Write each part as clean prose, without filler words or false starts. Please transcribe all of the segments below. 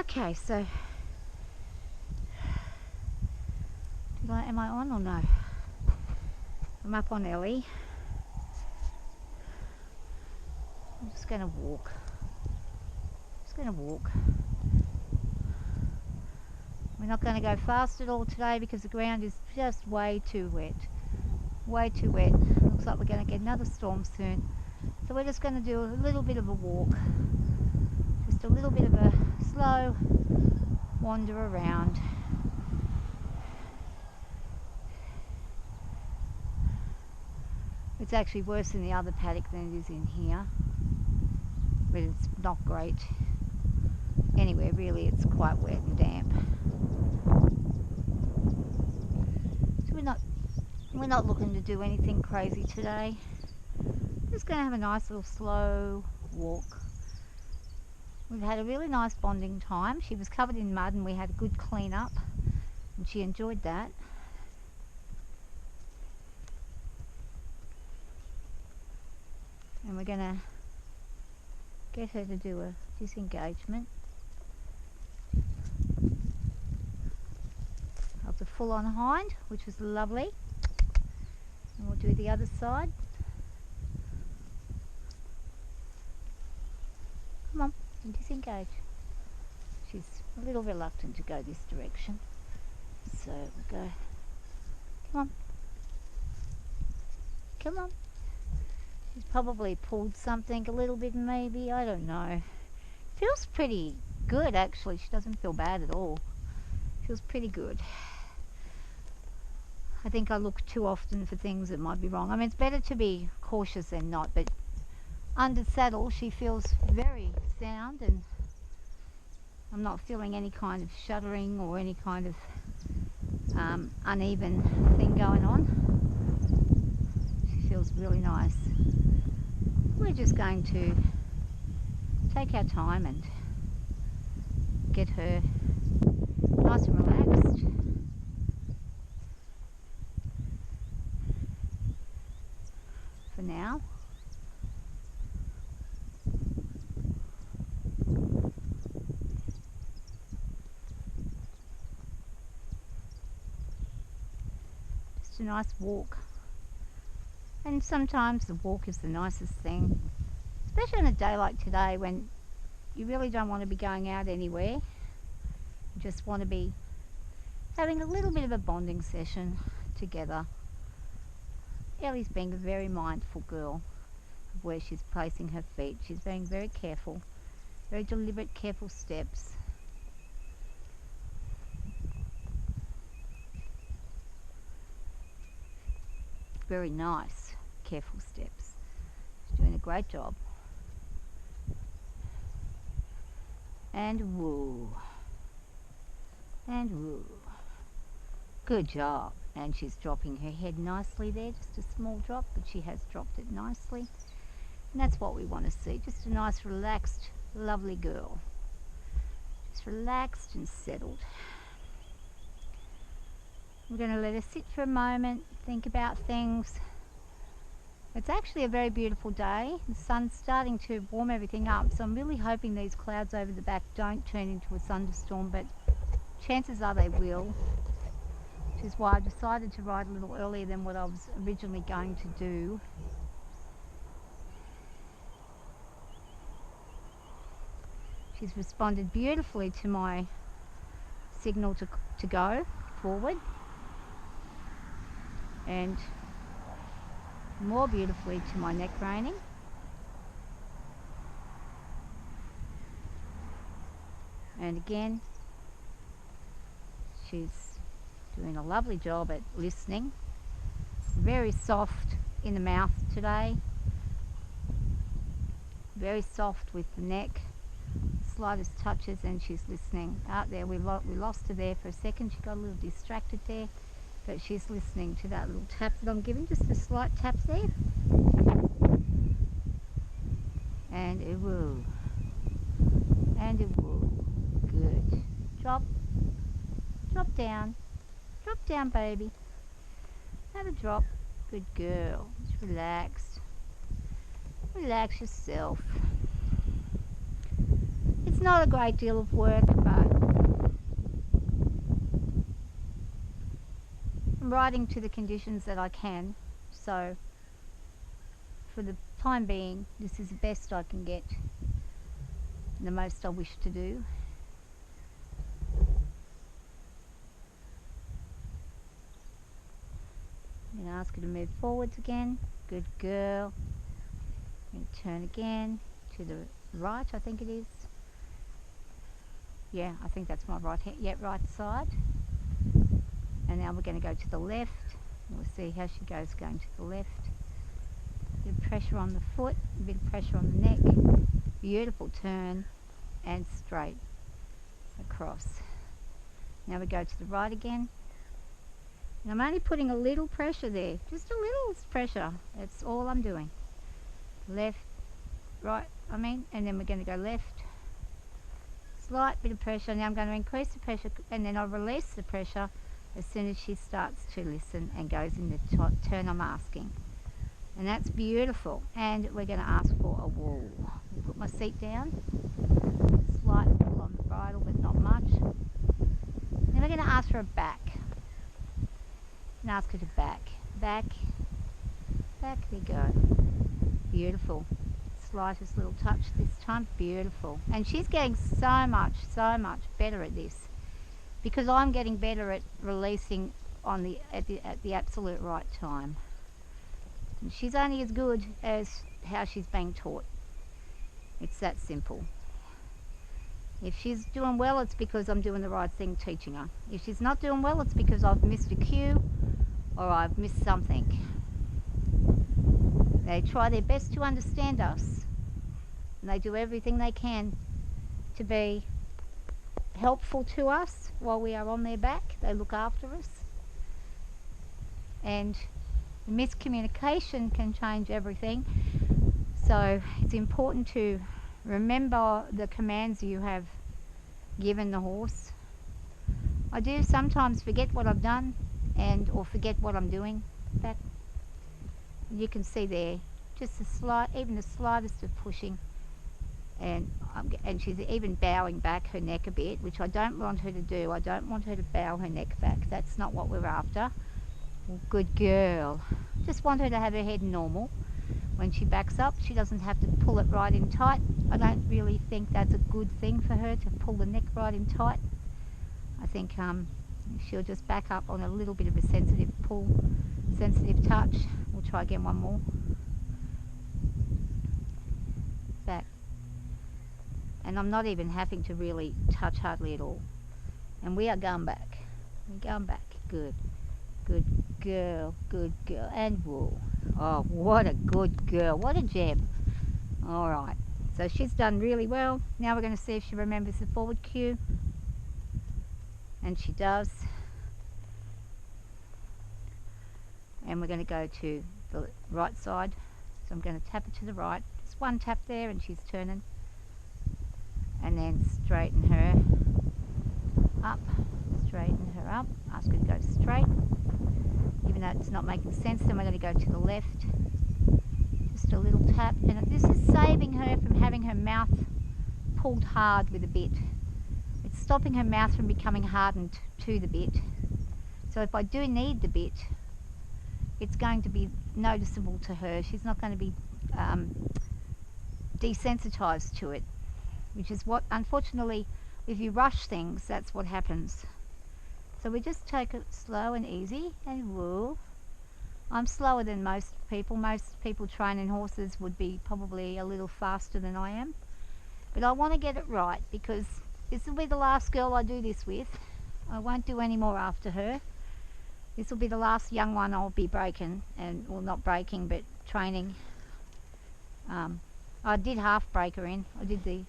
Okay, so am I on or no? I'm up on Ellie. I'm just going to walk. We're not going to go fast at all today because the ground is just way too wet. Looks like we're going to get another storm soon. So we're just going to do a little bit of a walk. Just a little bit of a slow wander around. It's actually worse in the other paddock than it is in here. But it's not great anywhere really. It's quite wet and damp. So we're not looking to do anything crazy today. Just going to have a nice little slow walk. We've had a really nice bonding time. She was covered in mud and we had a good clean up and she enjoyed that. And we're going to get her to do a disengagement of the full-on hind, which was lovely. And we'll do the other side. Come on, disengage. She's a little reluctant to go this direction. So we'll go, come on. She's probably pulled something a little bit maybe, I don't know. Feels pretty good actually, she doesn't feel bad at all. Feels pretty good. I think I look too often for things that might be wrong. I mean, it's better to be cautious than not, but under saddle she feels very sound and I'm not feeling any kind of shuddering or any kind of uneven thing going on. She feels really nice. We're just going to take our time and get her nice and relaxed. For now. Just a nice walk. And sometimes the walk is the nicest thing, especially on a day like today when you really don't want to be going out anywhere. You just want to be having a little bit of a bonding session together. Ellie's being a very mindful girl of where she's placing her feet. She's being very careful, very deliberate, careful steps. Very nice, careful steps. She's doing a great job. And woo. And woo. Good job. And she's dropping her head nicely there, just a small drop, but she has dropped it nicely. And that's what we want to see, just a nice, relaxed, lovely girl. Just relaxed and settled. I'm going to let her sit for a moment, think about things. It's actually a very beautiful day. The sun's starting to warm everything up, so I'm really hoping these clouds over the back don't turn into a thunderstorm, but chances are they will, which is why I decided to ride a little earlier than what I was originally going to do. She's responded beautifully to my signal to go forward, and more beautifully to my neck reining. And again, she's doing a lovely job at listening. Very soft in the mouth today. Very soft with the neck. Slightest touches and she's listening. Out there, we lost her there for a second. She got a little distracted there. But she's listening to that little tap that I'm giving, just a slight tap there. And a woo. And a woo. Good. Drop. Drop down. Drop down, baby. Have a drop. Good girl. Just relax. Relax yourself. It's not a great deal of work, but I'm riding to the conditions that I can. So for the time being, this is the best I can get, the most I wish to do. I'm going to ask her to move forwards again. Good girl. I'm going to turn again to the right, I think it is. Yeah, I think that's my right hand. Yeah, right side. And now we're going to go to the left. We'll see how she goes going to the left. A bit of pressure on the foot, a bit of pressure on the neck. Beautiful turn and straight across. Now we go to the right again. And I'm only putting a little pressure there, just a little pressure. That's all I'm doing. Left, right, and then we're going to go left. Slight bit of pressure. Now I'm going to increase the pressure, and then I'll release the pressure as soon as she starts to listen and goes in the turn I'm asking. And that's beautiful. And we're going to ask for a wall. I'll put my seat down. Slight pull on the bridle, but not much. Then we're going to ask for a back. And ask her to back. Back. Back. There you go. Beautiful. Slightest little touch this time. Beautiful. And she's getting so much better at this, because I'm getting better at releasing on at the absolute right time. And she's only as good as how she's being taught. It's that simple. If she's doing well, it's because I'm doing the right thing teaching her. If she's not doing well, it's because I've missed a cue or I've missed something. They try their best to understand us, and they do everything they can to be helpful to us while we are on their back. They look after us, and the miscommunication can change everything. So it's important to remember the commands you have given the horse. I do sometimes forget what I've done or forget what I'm doing. That you can see there, just even the slightest of pushing, and she's even bowing back her neck a bit, which I don't want her to do. I don't want her to bow her neck back. That's not what we're after. Good girl. Just want her to have her head normal. When she backs up, she doesn't have to pull it right in tight. I don't really think that's a good thing for her, to pull the neck right in tight. I think she'll just back up on a little bit of a sensitive pull, sensitive touch. We'll try again, one more. Back. And I'm not even having to really touch hardly at all. And we are going back. We're going back. Good. Good girl. Good girl. And whoa. Oh, what a good girl. What a gem. Alright. So she's done really well. Now we're going to see if she remembers the forward cue. And she does. And we're going to go to the right side. So I'm going to tap it to the right. Just one tap there and she's turning. And then straighten her up. Straighten her up. Ask her to go straight. Even though it's not making sense, then we're going to go to the left. Just a little tap. And this is saving her from having her mouth pulled hard with a bit. It's stopping her mouth from becoming hardened to the bit. So if I do need the bit, it's going to be noticeable to her. She's not going to be desensitized to it, which is what, unfortunately, if you rush things, that's what happens. So we just take it slow and easy, and whoa. I'm slower than most people. Most people training horses would be probably a little faster than I am. But I want to get it right, because this will be the last girl I do this with. I won't do any more after her. This will be the last young one I'll be breaking, and well, not breaking, but training. I did half break her in. I did the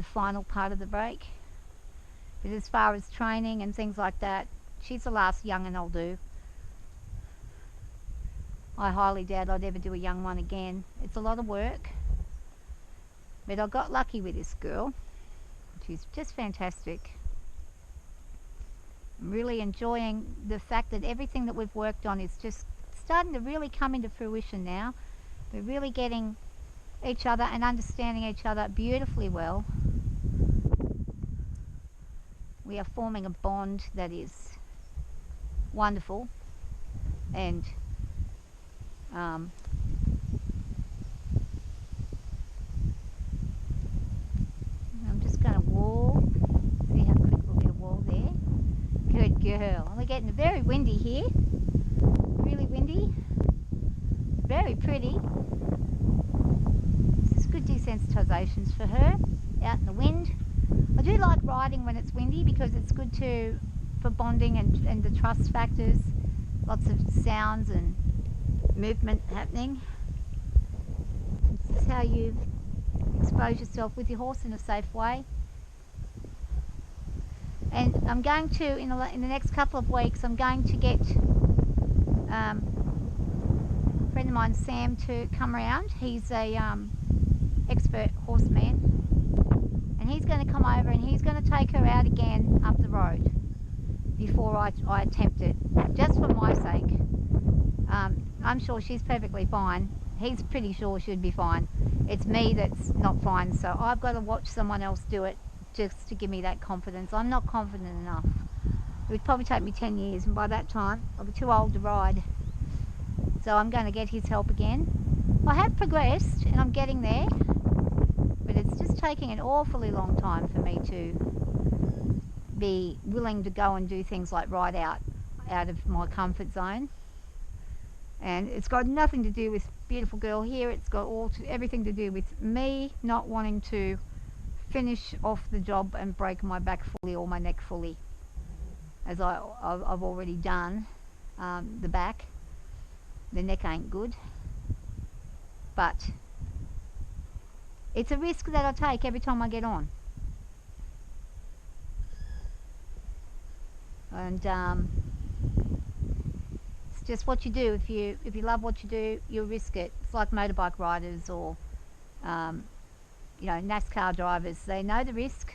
final part of the break. But as far as training and things like that, she's the last young one I'll do. I highly doubt I'd ever do a young one again. It's a lot of work. But I got lucky with this girl. She's just fantastic. I'm really enjoying the fact that everything that we've worked on is just starting to really come into fruition now. We're really getting each other and understanding each other beautifully well. We are forming a bond that is wonderful, and I'm just going to walk. See how quick we'll get a wall there. Good girl. We're getting very windy here. Really windy. Very pretty. This is good desensitizations for her out in the wind. I do like riding when it's windy because it's good for bonding and the trust factors. Lots of sounds and movement happening. This is how you expose yourself with your horse in a safe way. And I'm going to, in the next couple of weeks, I'm going to get a friend of mine, Sam, to come around. He's a expert horseman, and he's going to come over and he's going to take her out again up the road before I attempt it, just for my sake. I'm sure she's perfectly fine. He's pretty sure she'd be fine. It's me that's not fine, so I've got to watch someone else do it just to give me that confidence. I'm not confident enough. It would probably take me 10 years, and by that time I'll be too old to ride. So I'm going to get his help again. I have progressed and I'm getting there, but it's just taking an awfully long time for me to be willing to go and do things like ride out of my comfort zone. And it's got nothing to do with beautiful girl here. It's got everything to do with me not wanting to finish off the job and break my back fully or my neck fully, as I've already done. The back, the neck ain't good, but it's a risk that I take every time I get on. And it's just what you do. If you love what you do, you'll risk it. It's like motorbike riders or NASCAR drivers. They know the risk,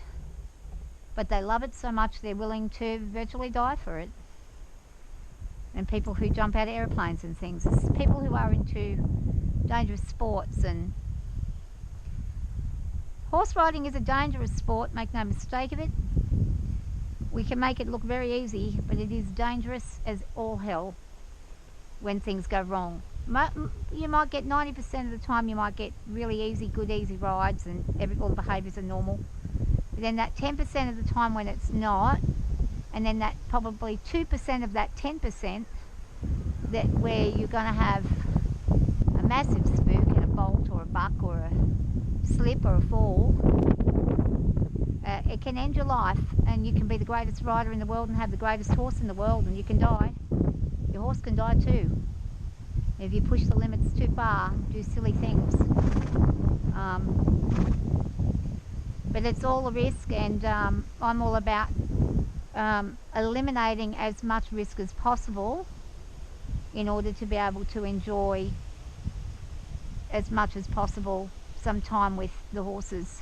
but they love it so much they're willing to virtually die for it. And people who jump out of airplanes and things. It's people who are into dangerous sports. And horse riding is a dangerous sport, make no mistake of it. We can make it look very easy, but it is dangerous as all hell when things go wrong. You might get 90% of the time, you might get really easy rides and all the behaviours are normal. But then that 10% of the time when it's not, and then that probably 2% of that 10% where you're going to have a massive spook and a bolt or a buck or a slip or a fall, it can end your life, and you can be the greatest rider in the world and have the greatest horse in the world, and you can die. Your horse can die too if you push the limits too far, do silly things. But it's all a risk, and I'm all about eliminating as much risk as possible in order to be able to enjoy as much as possible some time with the horses.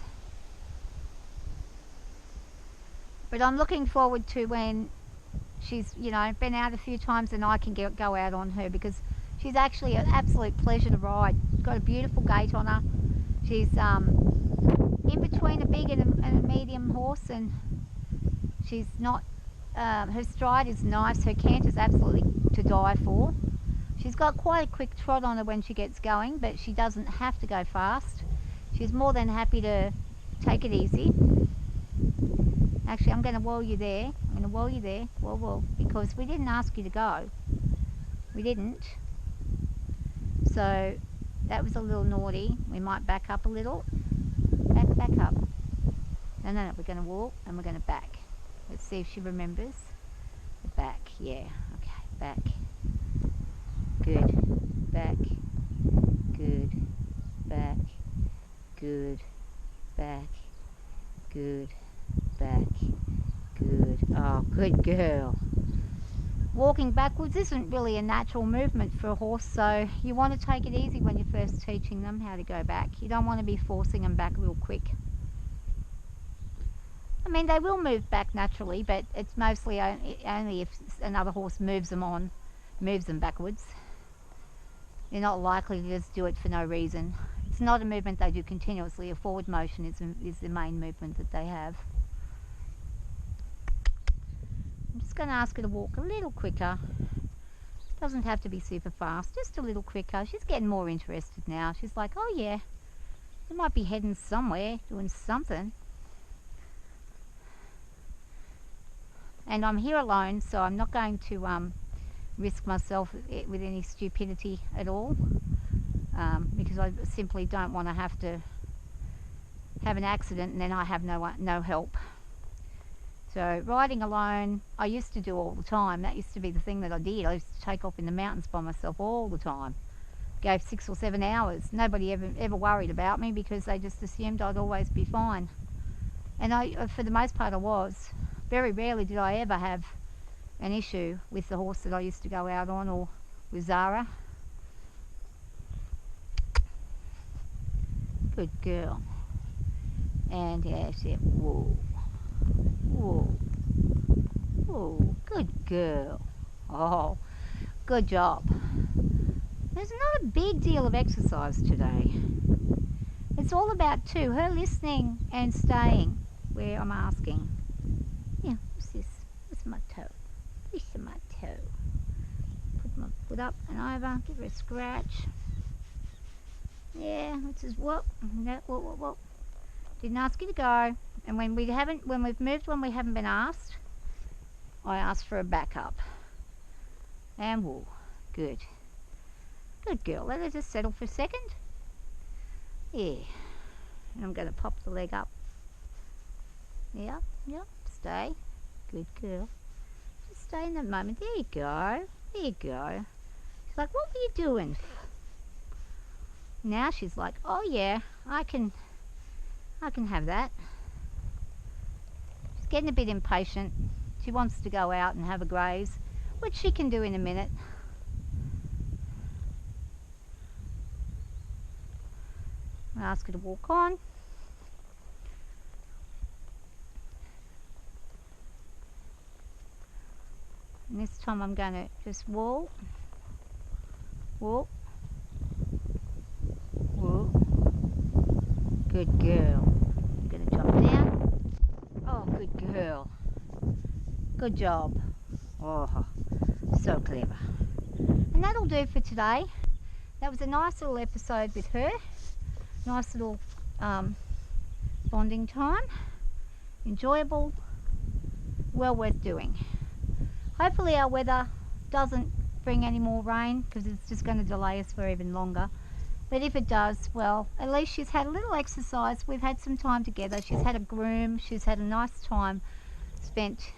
But I'm looking forward to when she's been out a few times and I can go out on her, because she's actually an absolute pleasure to ride. She's got a beautiful gait on her. She's in between a big and a medium horse, and she's not, her stride is nice, her canter is absolutely to die for. She's got quite a quick trot on her when she gets going, but she doesn't have to go fast. She's more than happy to take it easy. Actually, I'm going to wall you there. I'm going to wall you there. Wall, because we didn't ask you to go. We didn't. So that was a little naughty. We might back up a little. Back up. No, we're going to walk and we're going to back. Let's see if she remembers. The back, yeah. Okay, back. Good. Back. Good. Back. Good. Back. Good. Back. Good. Oh, good girl. Walking backwards isn't really a natural movement for a horse, so you want to take it easy when you're first teaching them how to go back. You don't want to be forcing them back real quick. I mean, they will move back naturally, but it's mostly only if another horse moves them backwards. They're not likely to just do it for no reason. It's not a movement they do continuously. A forward motion is the main movement that they have. going to ask her to walk a little quicker. Doesn't have to be super fast, just a little quicker. She's getting more interested now. She's like, oh yeah, they might be heading somewhere, doing something. And I'm here alone, so I'm not going to risk myself with any stupidity at all, because I simply don't want to have an accident and then I have no help. So riding alone, I used to do all the time. That used to be the thing that I did. I used to take off in the mountains by myself all the time. Gave 6 or 7 hours. Nobody ever worried about me because they just assumed I'd always be fine. And for the most part, I was. Very rarely did I ever have an issue with the horse that I used to go out on, or with Zara. Good girl. And that's it. Whoa. Whoa. Whoa. Good girl. Oh, good job. There's not a big deal of exercise today. It's all about her listening and staying where I'm asking. Yeah, what's this? What's my toe? This is my toe. Put my foot up and over, give her a scratch. Yeah, which is whoop. Didn't ask you to go. And when we've moved when we haven't been asked, I asked for a backup. And whoa, good. Good girl. Let her just settle for a second. Yeah. And I'm going to pop the leg up. Yep, stay. Good girl. Just stay in that moment. There you go. There you go. She's like, what were you doing? Now she's like, oh yeah, I can have that. She's getting a bit impatient. She wants to go out and have a graze, which she can do in a minute. I'll ask her to walk on. And this time I'm going to just walk. Good girl. I'm going to jump down. Oh, good girl. Good job. Oh, so clever. And that'll do for today. That was a nice little episode with her. Nice little bonding time. Enjoyable. Well worth doing. Hopefully our weather doesn't bring any more rain, because it's just going to delay us for even longer. But if it does, well, at least she's had a little exercise. We've had some time together. She's had a groom. She's had a nice time spent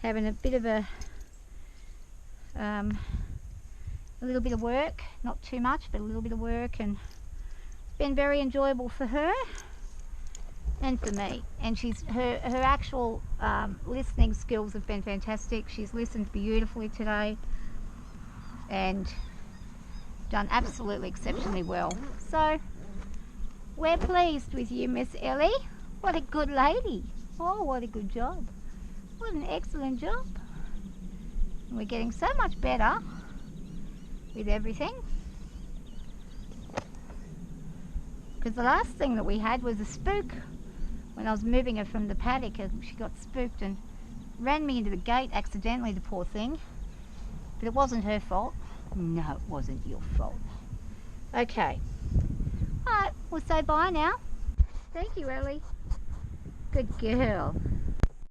having a bit of a little bit of work. Not too much, but a little bit of work. And it's been very enjoyable for her and for me. And her actual listening skills have been fantastic. She's listened beautifully today and done absolutely exceptionally well. So we're pleased with you, Miss Ellie. What a good lady. Oh, what a good job. What an excellent job. And we're getting so much better with everything. Because the last thing that we had was a spook. When I was moving her from the paddock, she got spooked and ran me into the gate accidentally, the poor thing. But it wasn't her fault. No, it wasn't your fault. Okay. Alright, we'll say bye now. Thank you, Ellie. Good girl.